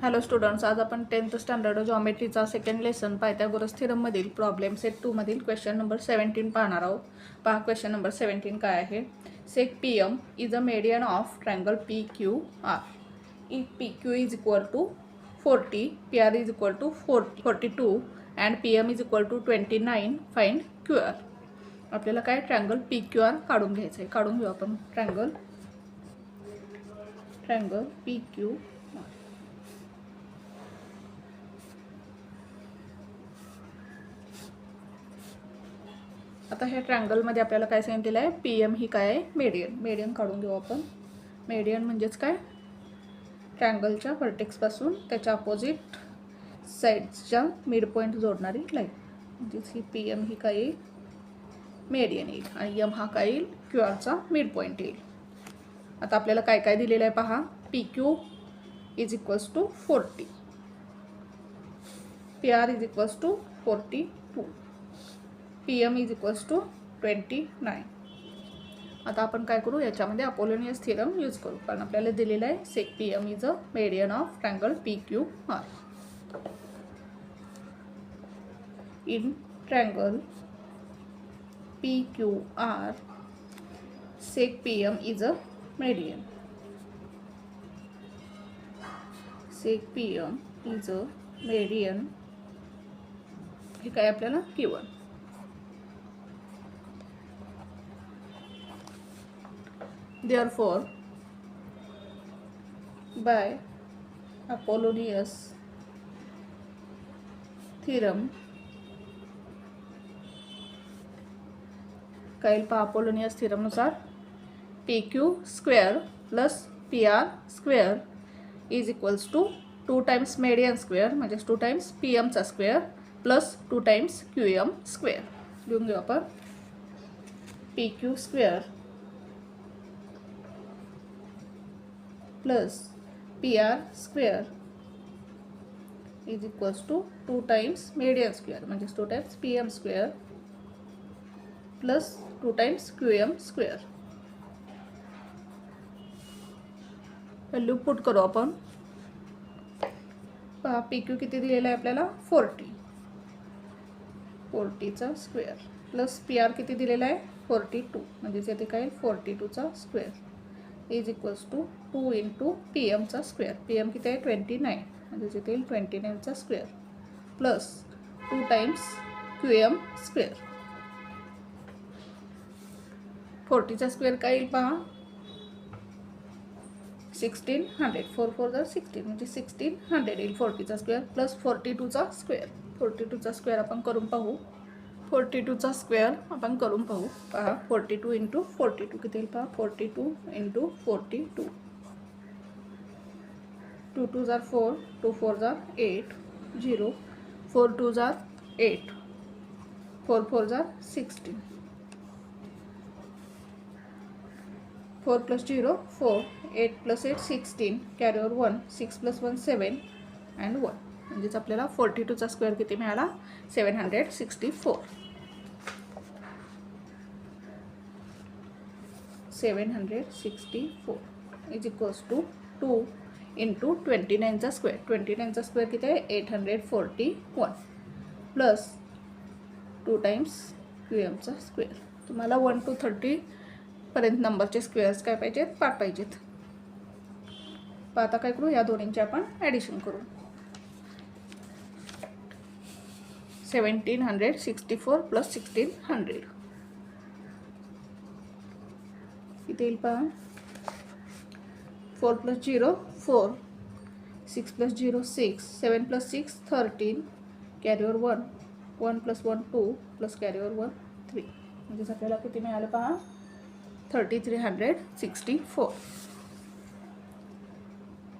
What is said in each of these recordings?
Hello students, आज आपण 10th standard जॉमेट्रीचा सेकंड लेसन पायथागोरस थिरममधील प्रॉब्लेम सेट 2 मधील क्वेश्चन नंबर 17 पाहणार आहोत. पहा क्वेश्चन नंबर 17 काय आहे. Seg PM is a median of triangle PQR. If PQ is equal to 40, PR is equal to 42 and PM is equal to 29, find QR. आपल्याला काय triangle PQR काढून घ्यायचं आहे. काढून घेऊ आपण ट्रायंगल PQ. आता ह्या ट्रायंगलमध्ये आपल्याला काय सांगितलेलं आहे, PM ही काय आहे, मेडियन काढून घेऊ आपण. मेडियन म्हणजेच काय, ट्रायंगलच्या व्हर्टेक्सपासून त्याच्या अपोजिट साईड्सच्या मिड पॉईंट जोडणारी लाईन. म्हणजेच ही PM ही काय येईल, मेडियन येईल आणि M हा काय येईल, QRचा मिड पॉईंट येईल. आता आपल्याला काय काय दिलेलं आहे पहा. PQ is equals to 40, PR is equals to 42, PM is equals to 29. आता आपण काय करू, याच्यामध्ये अपोलोनियस थिरम यूज करू, कारण आपल्याला दिलेलं आहे seg PM is a median of triangle PQR. In triangle PQR seg PM is a median. Seg PM is a median हे काय आपल्याला given. Therefore, by Apollonius theorem, काय पहा अपोलोनियस थिरम नुसार PQ square plus PR square is equals to 2 times median square म्हणजेच 2 times PM चा square plus 2 times QM square. लिहून घेऊ आपण. PQ square plus PR square is equals to 2 times median square म्हणजेच 2 times PM square plus 2 times QM square. Value put करू आपण. पहा PQ किती दिलेला आहे आपल्याला, 40चा स्क्वेअर प्लस PR किती दिलेला आहे, 42 म्हणजेच येथे काय 42चा square is equals to 2 into PMचा स्क्वेअर. PM किती आहे 29 म्हणजेच येथे 29चा square plus 2 times QM square. 40चा स्क्वेअर काय येईल पहा, 1600. 4 4 जर 16 म्हणजे 1600 येईल 40चा स्क्वेअर प्लस 42चा स्क्वेअर. 42चा स्क्वेअर आपण करून पाहू. 42चा स्क्वेअर आपण करून पाहू. पहा 42 इंटू 42 किती येईल पहा, 42 इंटू 42. 2 2 जार 4, 2 4 जार 8, 0, 4 2 जार 8, 4 4 जार 16, 4 प्लस 0 4, 8 प्लस 8 16, कॅरी ओव्हर 1, 6 प्लस 1 7 अँड 1 म्हणजेच आपल्याला 42चा स्क्वेअर किती मिळाला, 764. 764 इज इक्वल्स टू 2 इंटू 29चा स्क्वेअर. 29चा स्क्वेअर किती आहे, 841 प्लस 2 टाइम्स QMचा स्क्वेअर. तुम्हाला 1 to 30 पर्यंत नंबरचे स्क्वेअर्स काय पाहिजेत, 5 पाहिजेत. आता काय करू, या दोन्हींचे आपण ॲडिशन करू. 1764 प्लस 1600 किती येईल पहा, 4 plus 0 4, 6 plus 0 6, 7 plus 6 13, carry over 1, 1 plus 1 2 plus carry over 1 3 म्हणजेच आपल्याला किती मिळालं पहा, 3364.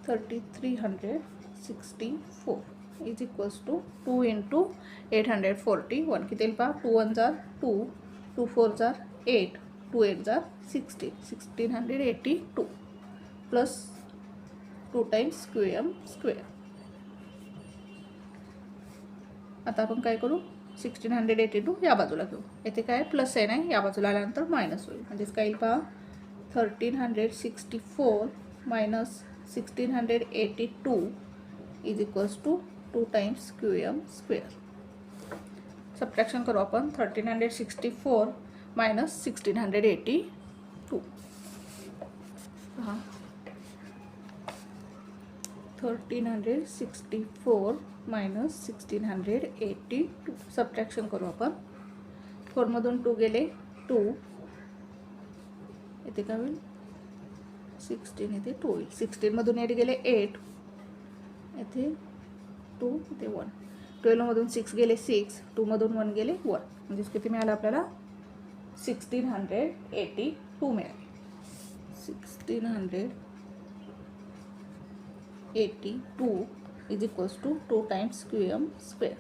3364 इज इक्वल्स टू 2 इंटू 841 किती येईल पहा, 2 1 जार 2, 2 4 जार 8, 2 8 जार 16, 1682 प्लस 2 टाइम्स QM स्क्वेअर. आता आपण काय करू, 1682 या बाजूला घेऊ. येथे काय प्लस आहे नाही, या बाजूला आल्यानंतर मायनस होईल म्हणजेच काय येईल पहा, 1364 minus 1682 is equals to 2 times QM square. Subtraction करू आपण. 1364 मायनस 1682. हां 1364 मायनस 1682. सबट्रॅक्शन करू आपण. 4 मधून 2 गेले 2, इथे काय होईल 16, इथे 2 होईल. 16 मधून 8 गेले 8, इथे 2, इथे 1. 12 मधून 6 गेले 6, 2 मधून 1 गेले 1. म्हणजेच किती मिळालं आपल्याला 1682 मिळाले. 1682 is equals to 2 times QM square.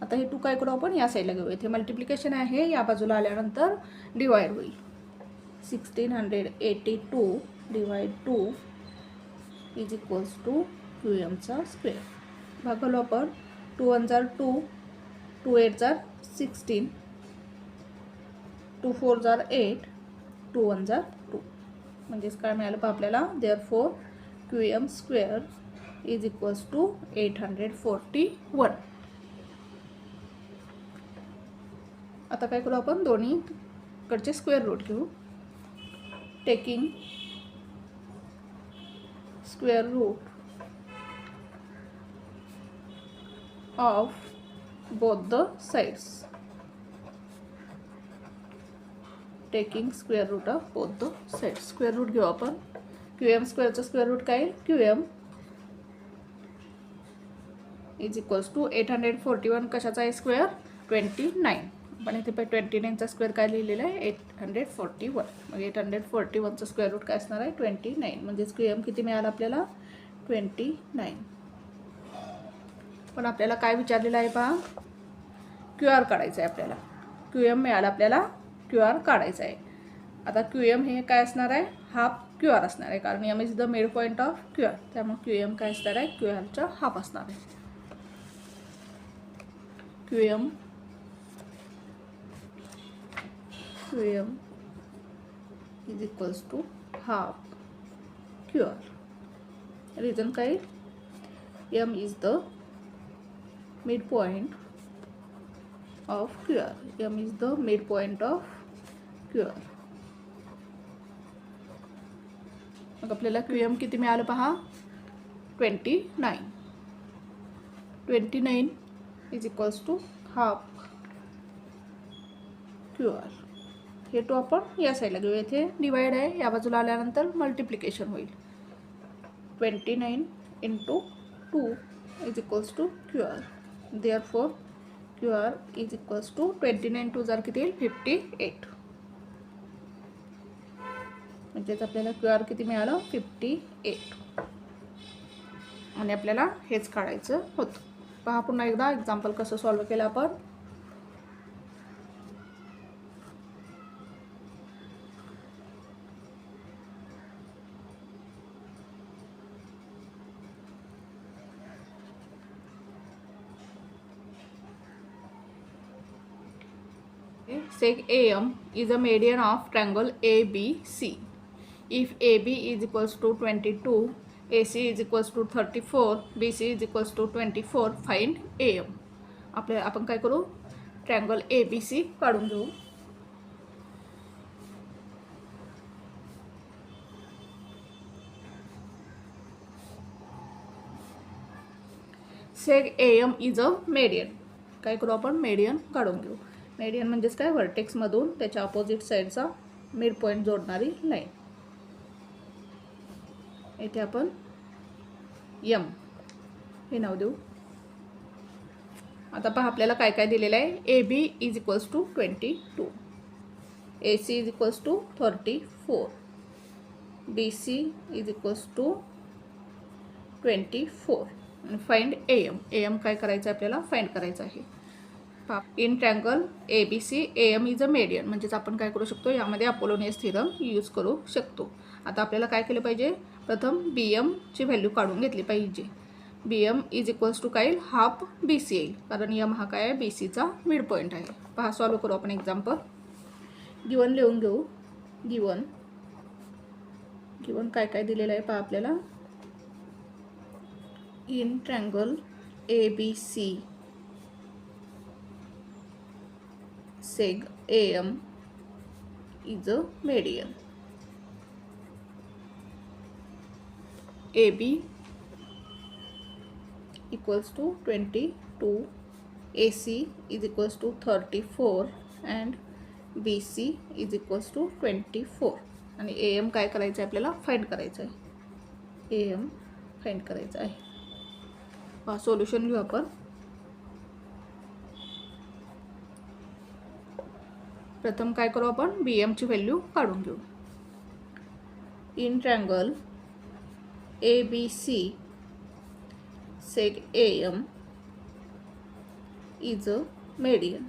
आता हे 2 काय करू आपण या साईडला घेऊ. इथे मल्टिप्लिकेशन आहे, या बाजूला आल्यानंतर डिवाइड होईल. 1682 डिवाइड 2 इज इक्वल्स टू QMचा स्क्वेअर. भागलो आपण. 2 1 जार 2, 2 8 जार 16, 2 4 जार 8, 2 1 जार 2. म्हणजेच काय मिळालं पहा आपल्याला. Therefore QM square is equals to 841. आता काय करू आपण दोन्ही कडचे स्क्वेअर रूट घेऊ. Taking square root of both the sides. Taking square root of both the sides. Square root घेऊ आपण. QM स्क्वेअरचं स्क्वेअर रूट काय. QM इज इक्वल्स टू 841 कशाचा आहे स्क्वेअर 29. पण इथे 29चा स्क्वेअर काय लिहिलेला आहे 841. मग 841चं स्क्वेअर रूट काय असणार आहे 29. म्हणजेच QM किती मिळालं आपल्याला 29. पण आपल्याला काय विचारलेलं आहे पहा QR काढायचं आहे आपल्याला. QM मिळालं आपल्याला, QR काढायचं आहे. आता QM हे काय असणार आहे हाफ QR असणार आहे, कारण M is the mid point of QR. त्यामुळे QM काय असणार आहे QRचा हाफ असणार आहे. QM is equals to half QR. Reason काय M is the midpoint of QR. M is the midpoint of QR. मग आपल्याला QM किती मिळालं पहा 29. 29 is equals to half QR. हे 2 आपण या साईडला घेऊ. इथे डिवाइड आहे, या बाजूला आल्यानंतर मल्टिप्लिकेशन होईल. 29 into 2 is equals to QR. Therefore QR is equals to 29 2 जार किती येईल 58. म्हणजेच आपल्याला QR किती मिळालं 58. आणि आपल्याला हेच काढायचं होतं. पहा पुन्हा एकदा एक्झाम्पल कसं सॉल्व्ह केलं आपण. Sec AM is a median of triangle ABC. If AB is equals to 22, AC is equals to 34, BC is equals to 24, find AM. आपण काय करू ट्रायंगल ABC काढून घेऊ. Sec AM is a median. काय करू आपण मेडियन काढून घेऊ. मेडियन म्हणजेच काय व्हर्टेक्स मधून त्याच्या अपोजिट साइडचा मिड पॉइंट जोडणारी लाईन. इथे आपण M हे नाव देऊ. आता पहा आपल्याला काय काय दिलेलं आहे. AB is equals to 22, AC is equals to 34, BC is equals to 24. Find AM. AM काय करायचं आहे आपल्याला फाइंड करायचं आहे. In triangle ABC AM is a median. म्हणजेच आपण काय करू शकतो यामध्ये अपोलोनियस थेरम यूज करू शकतो. आता आपल्याला काय केलं पाहिजे प्रथम BM ची व्हॅल्यू काढून घेतली पाहिजे. BM इज इक्वल्स टू काय हाफ BC येईल, कारण M हा काय आहे BCचा मिड पॉईंट आहे. पहा सॉल्व करू आपण एक्झाम्पल. गिवन लिहून घेऊ. गिवन काय काय दिलेलं आहे पहा आपल्याला. in triangle ABC seg AM is a median. AB equals to 22, AC is equals to 34 and BC is equals to 24. आणि AM काय करायचं आहे आपल्याला फाइंड करायचं आहे. AM फाइंड करायचं आहे. पहा सोल्युशन घेऊ आपण. प्रथम काय करू आपण BM ची व्हॅल्यू काढून घेऊ. In triangle ABC seg AM is a median.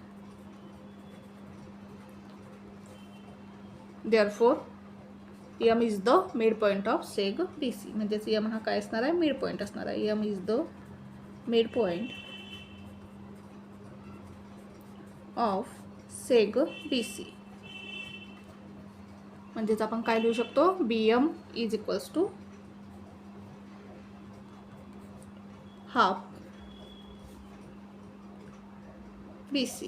Therefore M is the midpoint of seg BC. म्हणजे M हा काय असणार आहे midpoint असणार आहे. M is the midpoint of seg BC. म्हणजेच आपण काय लिहू शकतो BM is equals to half BC.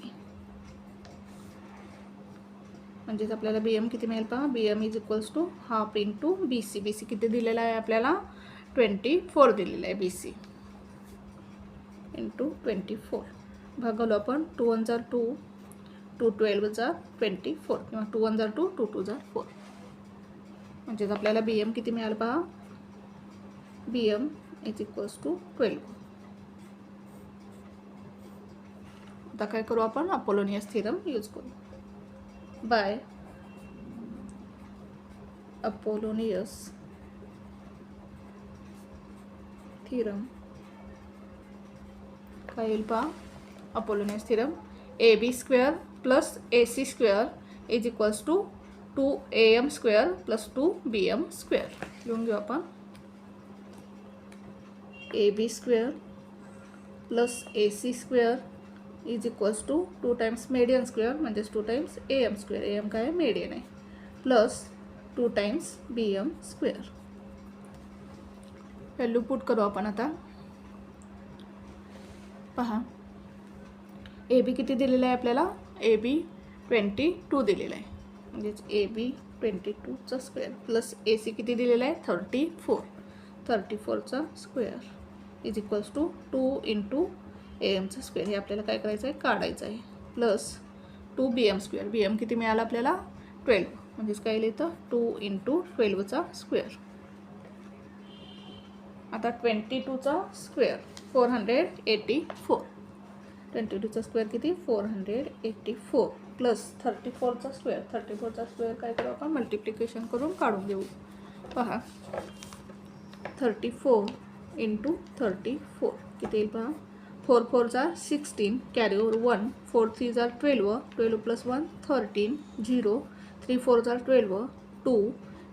म्हणजेच आपल्याला BM किती मिळेल पहा. BM is equals to half into BC. BC किती दिलेला आहे आपल्याला 24 दिलेला आहे. BC इंटू 24 भागवलो आपण 2 1 जार 2 2 12 जार 24 किंवा 2 1 जार 2 2 2 जार 4. म्हणजेच आपल्याला BM किती मिळालं पहा. BM is equals to 12. आता काय करू आपण अपोलोनियस थेरम यूज करू. बाय अपोलोनियस थेरम काय येईल पहा. Apollonius theorem AB square plus AC square is equals to 2AM square plus 2BM square. लिहून घेऊ आपण. AB square plus AC square is equals to 2 times median square म्हणजेच 2 टाइम्स AM स्क्वेअर. AM काय median आहे plus 2 times BM square. Value put करू आपण आता. पहा AB किती दिलेला आहे आपल्याला. AB 22 दिलेला आहे म्हणजेच AB 22चा स्क्वेअर प्लस AC किती दिलेला आहे 34. 34चा square is equals to 2 into AM चा स्क्वेअर. हे आपल्याला काय करायचं आहे काढायचं आहे प्लस 2BM स्क्वेअर. BM किती मिळाला आपल्याला 12 म्हणजेच काय लिहितं 2 इंटू 12चा स्क्वेअर. आता 22चा स्क्वेअर 484. 22चा स्क्वेअर किती 484 प्लस 34चा स्क्वेअर. 34चा स्क्वेअर काय करू आपण मल्टिप्लिकेशन करून काढून घेऊ. पहा 34 इंटू 34 किती येईल पहा. 4 4 जार 16 कॅरी ओवर 1 4 3 जार 12 12 प्लस 1 13 0 3 4 जार 12 2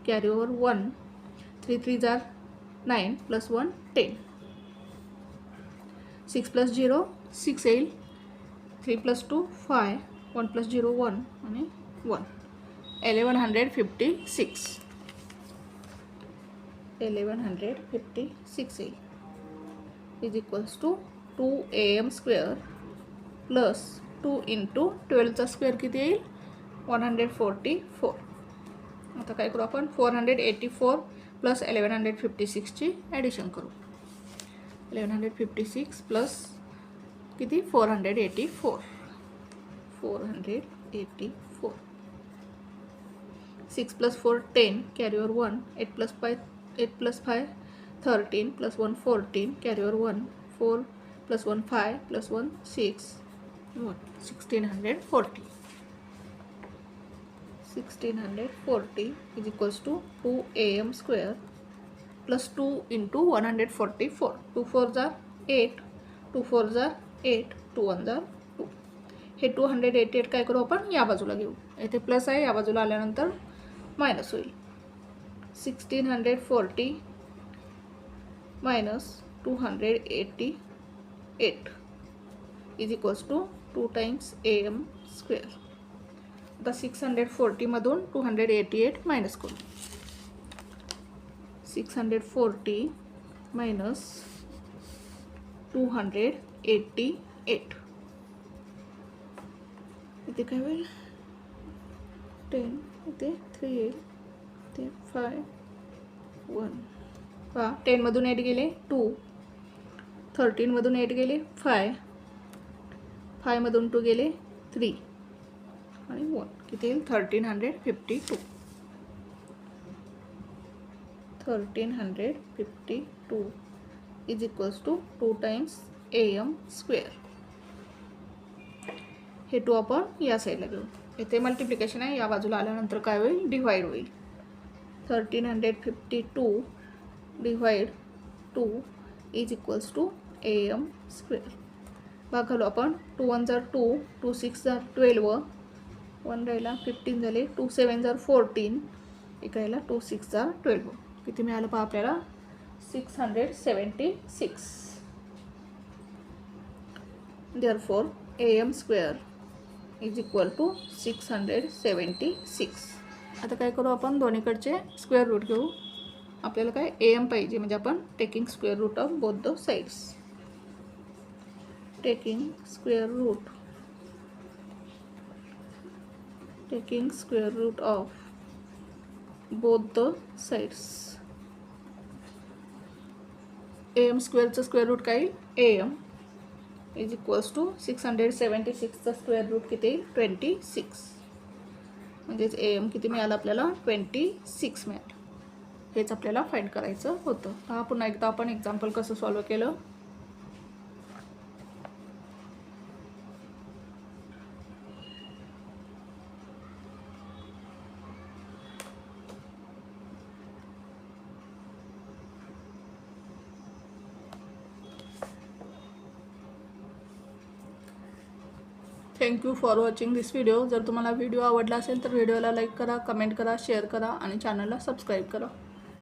कॅरी ओवर 1 3 3 जार 9 प्लस 1 10 6 प्लस 0 6 येईल 3 प्लस 2 5 1 प्लस 0 1 आणि 1 1156 1156 येईल is equals to 2AM square plus 2 into 12चा स्क्वेअर किती येईल 144. आता काय करू आपण 484 प्लस 1156ची ॲडिशन करू. 1156 प्लस किती 484. 484 6 plus 4 10 carry over 1 8 plus 5 13 plus 1 14 carry over 1 4 plus 1 5 plus 1 6 1640. 1640 is equals to 2AM square plus 2 into 144. 2 4s are 8, 2 4s are 8, 2 1s are 2. हे 288 काय करू आपण या बाजूला घेऊ. इथे प्लस आहे या बाजूला आल्यानंतर मायनस होईल. 1640 minus 288 is equals to 2 times AM square. आता 640 मधून 288 मायनस करू. 640 minus 288. इथे काय होईल 10, इथे 3 येईल, इथे 5 1. पहा 10 मधून 8 गेले 2, 13 मधून 8 गेले 5, 5 मधून 2 गेले 3 आणि 1. किती येईल 1352. 1352 is equals to 2 times AM square. हे 2 आपण या साईडला घेऊ. इथे मल्टिप्लिकेशन आहे, या बाजूला आल्यानंतर काय होईल डिवाइड होईल. 1352 divide 2 is equals to AM square. भाग घालू आपण. 2 1 जार 2, 2 6 जार 12, 1 राहिला 15 झाले, 2 7 जार 14, एक राहिला 2 6 जार 12. किती मिळालं पहा आपल्याला 676. Therefore AM square is equal to 676. आता काय करू आपण दोन्हीकडचे स्क्वेअर रूट घेऊ. आपल्याला काय AM पाहिजे म्हणजे आपण taking square root of both the sides. Taking square root of both the sides. AM स्क्वेअरचं स्क्वेअर रूट काय येईल AM इज इक्वल्स टू 676चा स्क्वेअर रूट किती येईल 26. म्हणजेच AM किती मिळालं आपल्याला 26 मिळालं. हेच आपल्याला फाइंड करायचं होतं. हा पुन्हा एकदा आपण एक्झाम्पल कसं सॉल्व केलं. Thank you for watching this video. जर तुम्हाला व्हिडिओ आवडला असेल तर व्हिडिओला लाईक करा, कमेंट करा, शेअर करा आणि चॅनलला सबस्क्राईब करा.